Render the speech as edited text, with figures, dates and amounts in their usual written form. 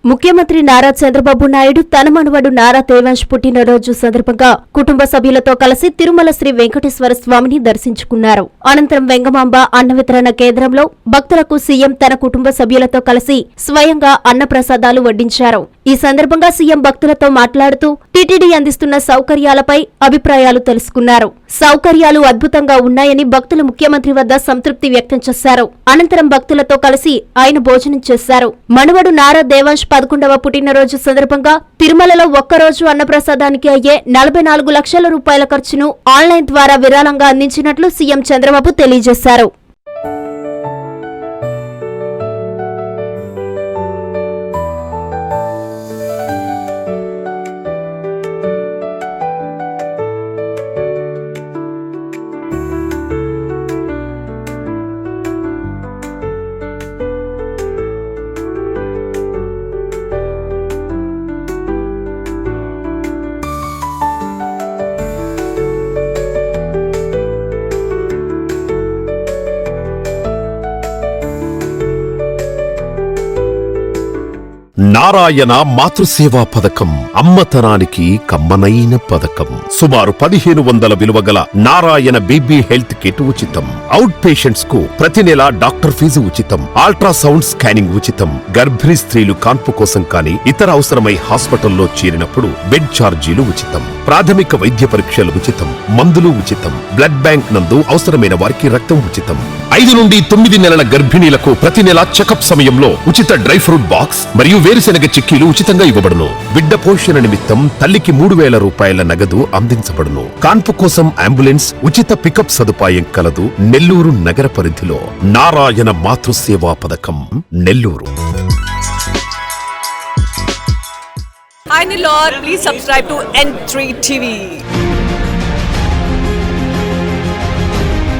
ముఖ్యమంత్రి నారా చంద్రబాబు నాయుడు తన మనవడు నారా దేవాంశ్ పుట్టినరోజు సందర్భంగా కుటుంబ సభ్యులతో కలిసి తిరుమల శ్రీ వెంకటేశ్వర స్వామిని దర్శించుకున్నారు. అనంతరం వెంగమాంబ అన్న వితరణ కేంద్రంలో భక్తులకు సీఎం తన కుటుంబ సభ్యులతో కలిసి స్వయంగా అన్నప్రసాదాలు వడ్డించారు. ఈ సందర్భంగా సీఎం భక్తులతో మాట్లాడుతూ టీటీడీ అందిస్తున్న సౌకర్యాలపై అభిప్రాయాలు తెలుసుకున్నారు. సౌకర్యాలు అద్భుతంగా ఉన్నాయని భక్తులు ముఖ్యమంత్రి వద్ద సంతృప్తి వ్యక్తం చేశారు. అనంతరం భక్తులతో కలిసి ఆయన భోజనం చేశారు. మనవడు నారా దేవాంశ్ 11వ పుట్టినరోజు సందర్భంగా తిరుమలలో ఒక్కరోజు అన్నప్రసాదానికి అయ్యే 44 లక్షల రూపాయల ఖర్చును ఆన్లైన్ ద్వారా విరాళంగా అందించినట్లు సీఎం చంద్రబాబు తెలియజేశారు. నారాయణ మాతృసేవా పథకం అమ్మతనానికి కమ్మనైన పథకం. సుమారు 1500 విలువ గల నారాయణ బేబీ హెల్త్ కిట్ ఉచితం. అవుట్ పేషెంట్స్ కు ప్రతి నెల డాక్టర్ ఫీజు ఉచితం. అల్ట్రాసౌండ్ స్కానింగ్ ఉచితం. గర్భిణీ స్త్రీలు కాన్పు కోసం కానీ ఇతర అవసరమై హాస్పిటల్లో చేరినప్పుడు బెడ్ ఛార్జీలు ఉచితం. ప్రాథమిక వైద్య పరీక్షలు ఉచితం. మందులు ఉచితం. బ్లడ్ బ్యాంక్ నందు అవసరమైన వారికి రక్తం ఉచితం. 5 నుండి 9 నెలల గర్భిణీలకు ప్రతి నెల చెకప్ సమయంలో ఉచిత డ్రై ఫ్రూట్ బాక్స్ మరియు వేరుశెనగ చిక్కీలు ఉచితంగా ఇవ్వబడును. బిడ్డ పోషణ నిమిత్తం తల్లికి 3000 రూపాయల నగదు అందించబడును. కాన్పు కోసం అంబులెన్స్ ఉచిత పికప్ సదుపాయం కలదు. నెల్లూరు నగర పరిధిలో నారాయణ మాతృసేవా పథకం Nellore. Hi Nilor, please subscribe to N3 TV.